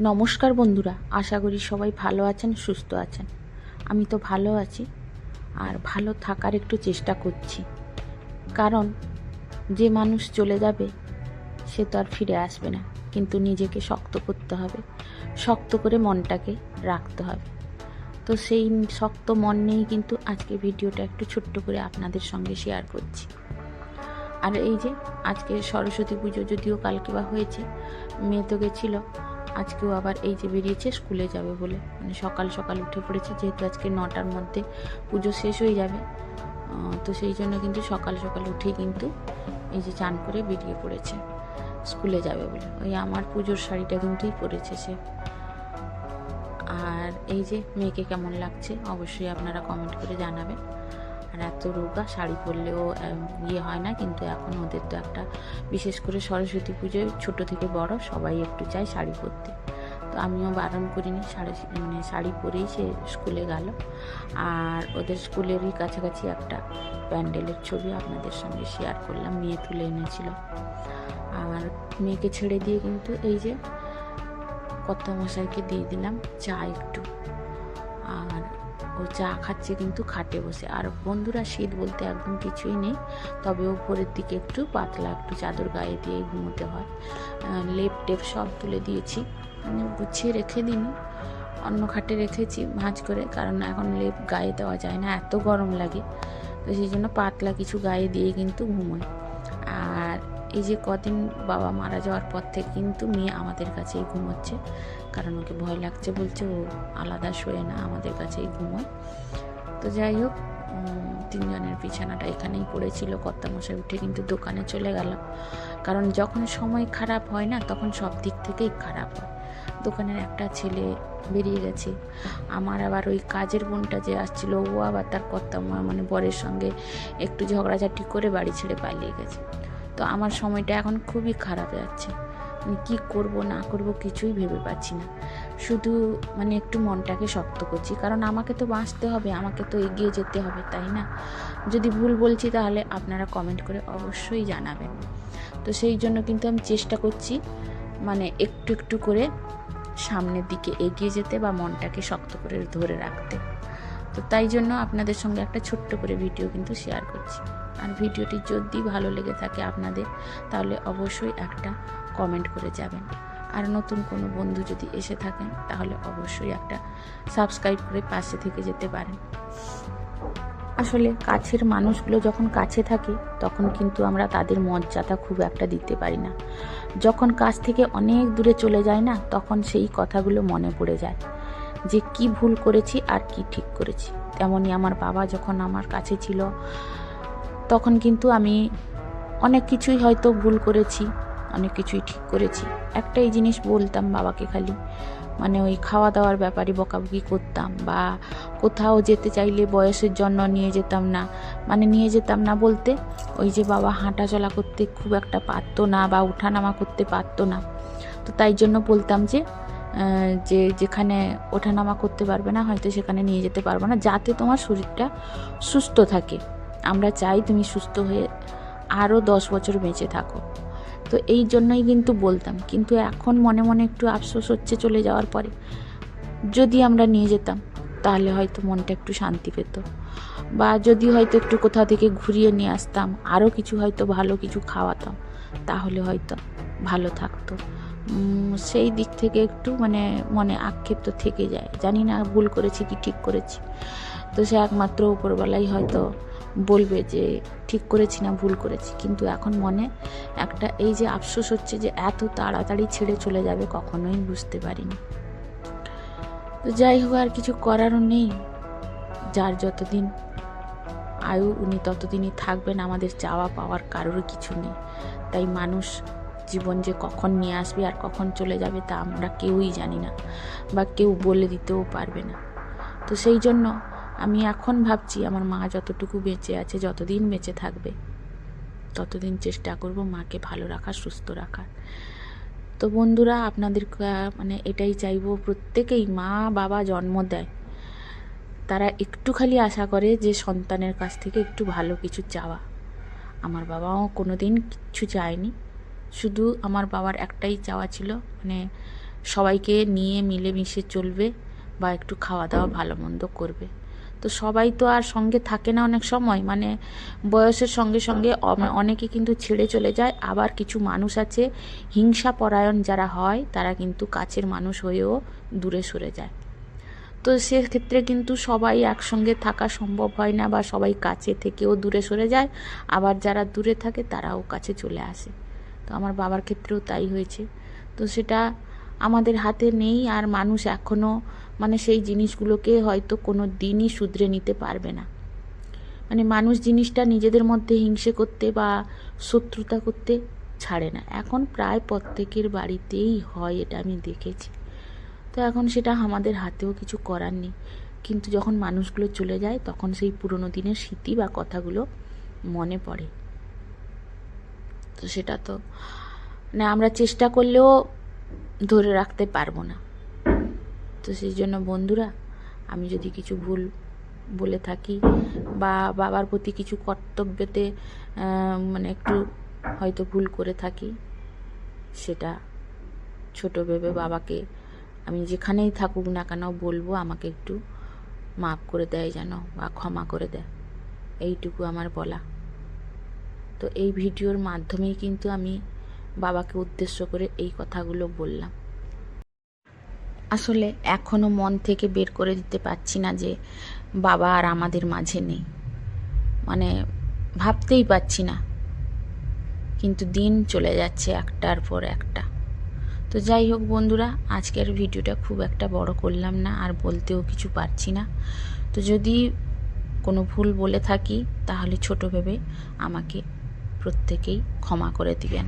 নমস্কার বন্ধুরা, আশা করি সবাই ভালো আছেন, সুস্থ আছেন। আমি তো ভালো আছি আর ভালো থাকার একটু চেষ্টা করছি। কারণ যে মানুষ চলে যাবে সে তো আর ফিরে আসবে না, কিন্তু নিজেকে শক্ত করতে হবে, শক্ত করে মনটাকে রাখতে হবে। তো সেই শক্ত মন নিয়েই কিন্তু আজকে ভিডিওটা একটু ছোট্ট করে আপনাদের সঙ্গে শেয়ার করছি। আর এই যে আজকে সরস্বতী পুজো, যদিও কালকে বা হয়েছে, মেয়ে তো গেছিলো, আজকেও আবার এই যে বেরিয়েছে স্কুলে যাবে বলে, মানে সকাল সকাল উঠে পড়েছে, যেহেতু আজকে 9টার মধ্যে পুজো শেষ হয়ে যাবে। তো সেই জন্য কিন্তু সকাল সকাল উঠেই কিন্তু এই যে চান করে বেরিয়ে পড়েছে স্কুলে যাবে বলে। ওই আমার পুজোর শাড়িটা কিন্তুই পরেছে সে। আর এই যে মেয়েকে কেমন লাগছে অবশ্যই আপনারা কমেন্ট করে জানাবেন। আর এত রোগা শাড়ি পরলেও হয় না, কিন্তু এখন ওদের তো একটা, বিশেষ করে সরস্বতী পুজোয় ছোট থেকে বড় সবাই একটু চায় শাড়ি পরতে। তো আমিও বারণ করিনি, শাড়ি পরেই সে স্কুলে গেল। আর ওদের স্কুলেরই কাছাকাছি একটা প্যান্ডেলের ছবি আপনাদের সঙ্গে শেয়ার করলাম, মেয়ে তুলে এনেছিল। আর মেয়েকে ছেড়ে দিয়ে কিন্তু এই যে কর্তামশাইকে দিয়ে দিলাম চা একটু, আর ও চা খাচ্ছে কিন্তু খাটে বসে। আর বন্ধুরা, শীত বলতে একদম কিছুই নেই, তবে উপরের দিকে একটু পাতলা একটু চাদর গায়ে দিয়ে ঘুমোতে হয়। লেপ টেপ সব তুলে দিয়েছি, মানে গুছিয়ে রেখে দিইনি, অন্য খাটে রেখেছি ভাঁজ করে, কারণ এখন লেপ গায়ে দেওয়া যায় না, এত গরম লাগে। তো সেই জন্য পাতলা কিছু গায়ে দিয়ে কিন্তু ঘুমোই। আর এই যে কদিন বাবা মারা যাওয়ার পর থেকে কিন্তু মেয়ে আমাদের কাছেই ঘুমোচ্ছে, কারণ ওকে ভয় লাগছে বলছে, ও আলাদা শোয় না, আমাদের কাছেই ঘুমোয়। তো যাই হোক, তিনজনের বিছানাটা এখানেই পড়েছিল। কর্তামশাই উঠে কিন্তু দোকানে চলে গেল, কারণ যখন সময় খারাপ হয় না তখন সব দিক থেকেই খারাপ হয়। দোকানের একটা ছেলে বেরিয়ে গেছে, আমার আবার ওই কাজের বোনটা যে আসছিল, ও আবার তার মানে বরের সঙ্গে একটু ঝগড়াঝাটি করে বাড়ি ছেড়ে পালিয়ে গেছে। তো আমার সময়টা এখন খুবই খারাপ যাচ্ছে, মানে কী করব না করব কিছুই ভেবে পাচ্ছি না। শুধু মানে একটু মনটাকে শক্ত করছি, কারণ আমাকে তো বাঁচতে হবে, আমাকে তো এগিয়ে যেতে হবে, তাই না? যদি ভুল বলছি তাহলে আপনারা কমেন্ট করে অবশ্যই জানাবেন। তো সেই জন্য কিন্তু আমি চেষ্টা করছি, মানে একটু একটু করে সামনের দিকে এগিয়ে যেতে বা মনটাকে শক্ত করে ধরে রাখতে। তো তাই জন্য আপনাদের সঙ্গে একটা ছোট্ট করে ভিডিও কিন্তু শেয়ার করছি। আর ভিডিওটি যদি ভালো লেগে থাকে আপনাদের, তাহলে অবশ্যই একটা কমেন্ট করে যাবেন। আর নতুন কোনো বন্ধু যদি এসে থাকেন তাহলে অবশ্যই একটা সাবস্ক্রাইব করে পাশে থেকে যেতে পারেন। আসলে কাছের মানুষগুলো যখন কাছে থাকে তখন কিন্তু আমরা তাদের মর্যাদা খুব একটা দিতে পারি না। যখন কাছ থেকে অনেক দূরে চলে যায় না, তখন সেই কথাগুলো মনে পড়ে যায় যে কি ভুল করেছি আর কি ঠিক করেছি। তেমনই আমার বাবা যখন আমার কাছে ছিল তখন কিন্তু আমি অনেক কিছুই হয়তো ভুল করেছি, অনেক কিছুই ঠিক করেছি। একটাই জিনিস বলতাম বাবাকে খালি, মানে ওই খাওয়া দাওয়ার ব্যাপারে বকাবকি করতাম, বা কোথাও যেতে চাইলে বয়সের জন্য নিয়ে যেতাম না। মানে নিয়ে যেতাম না বলতে, ওই যে বাবা হাঁটা চলা করতে খুব একটা পারতো না বা ওঠানামা করতে পারতো না, তো তাই জন্য বলতাম যে যেখানে ওঠানামা করতে পারবে না হয়তো সেখানে নিয়ে যেতে পারবো না, যাতে তোমার শরীরটা সুস্থ থাকে। আমরা চাই তুমি সুস্থ হয়ে আরও 10 বছর বেঁচে থাকো। তো এই জন্যই কিন্তু বলতাম, কিন্তু এখন মনে মনে একটু আফসোস হচ্ছে চলে যাওয়ার পরে, যদি আমরা নিয়ে যেতাম তাহলে হয়তো মনটা একটু শান্তি পেত, বা যদি হয়তো একটু কোথাও থেকে ঘুরিয়ে নিয়ে আসতাম, আরও কিছু হয়তো ভালো কিছু খাওয়াতাম, তাহলে হয়তো ভালো থাকতো। সেই দিক থেকে একটু মানে মনে আক্ষেপ তো থেকে যায়, জানি না ভুল করেছি কি ঠিক করেছি। তো সে একমাত্র উপরবেলাই হয়তো বলবে যে ঠিক করেছি না ভুল করেছি। কিন্তু এখন মনে একটা এই যে আফসোস হচ্ছে যে এত তাড়াতাড়ি ছেড়ে চলে যাবে কখনোই বুঝতে পারিনি। তো যাই হোক, আর কিছু করারও নেই, যার যতদিন আয়ু উনি ততদিনই থাকবেন, আমাদের চাওয়া পাওয়ার কারোর কিছু নেই। তাই মানুষ জীবন যে কখন নিয়ে আসবে আর কখন চলে যাবে তা আমরা কেউই জানি না, বা কেউ বলে দিতেও পারবে না। তো সেই জন্য আমি এখন ভাবছি আমার মা যতটুকু বেঁচে আছে, যতদিন বেঁচে থাকবে ততদিন চেষ্টা করব মাকে ভালো রাখার, সুস্থ রাখার। তো বন্ধুরা, আপনাদের মানে এটাই চাইবো, প্রত্যেকেই মা বাবা জন্ম দেয়, তারা একটু খালি আশা করে যে সন্তানের কাছ থেকে একটু ভালো কিছু চাওয়া। আমার বাবাও কোনো দিন কিচ্ছু চায়নি, শুধু আমার বাবার একটাই চাওয়া ছিল, মানে সবাইকে নিয়ে মিলেমিশে চলবে বা একটু খাওয়া দাওয়া ভালো মন্দ করবে। তো সবাই তো আর সঙ্গে থাকে না, অনেক সময় মানে বয়সের সঙ্গে সঙ্গে অনেকে কিন্তু ছেড়ে চলে যায়। আবার কিছু মানুষ আছে হিংসা পরায়ণ যারা হয়, তারা কিন্তু কাছের মানুষ হয়েও দূরে সরে যায়। তো সেক্ষেত্রে কিন্তু সবাই একসঙ্গে থাকা সম্ভব হয় না, বা সবাই কাছে থেকেও দূরে সরে যায়, আবার যারা দূরে থাকে তারাও কাছে চলে আসে। তো আমার বাবার ক্ষেত্রেও তাই হয়েছে। তো সেটা আমাদের হাতে নেই, আর মানুষ এখনও মানে সেই জিনিসগুলোকে হয়তো কোনো দিনই শুধরে নিতে পারবে না। মানে মানুষ জিনিসটা নিজেদের মধ্যে হিংসে করতে বা শত্রুতা করতে ছাড়ে না। এখন প্রায় প্রত্যেকের বাড়িতেই হয়, এটা আমি দেখেছি। তো এখন সেটা আমাদের হাতেও কিছু করার নেই, কিন্তু যখন মানুষগুলো চলে যায় তখন সেই পুরনো দিনের স্মৃতি বা কথাগুলো মনে পড়ে। তো সেটা তো মানে আমরা চেষ্টা করলেও ধরে রাখতে পারবো না। তো সেই জন্য বন্ধুরা, আমি যদি কিছু ভুল বলে থাকি বা বাবার প্রতি কিছু কর্তব্যতে মানে একটু হয়তো ভুল করে থাকি, সেটা ছোট ভেবে বাবাকে আমি যেখানেই থাকুক না কেন বলবো আমাকে একটু মাফ করে দেয় যেন, বা ক্ষমা করে দেয়, এইটুকু আমার বলা। তো এই ভিডিওর মাধ্যমেই কিন্তু আমি বাবাকে উদ্দেশ্য করে এই কথাগুলো বললাম। আসলে এখনও মন থেকে বের করে দিতে পারছি না যে বাবা আর আমাদের মাঝে নেই, মানে ভাবতেই পারছি না। কিন্তু দিন চলে যাচ্ছে একটার পর একটা। তো যাই হোক বন্ধুরা, আজকের ভিডিওটা খুব একটা বড় করলাম না, আর বলতেও কিছু পারছি না। তো যদি কোনো ভুল বলে থাকি তাহলে ছোট ভেবে আমাকে প্রত্যেকেই ক্ষমা করে দিবেন।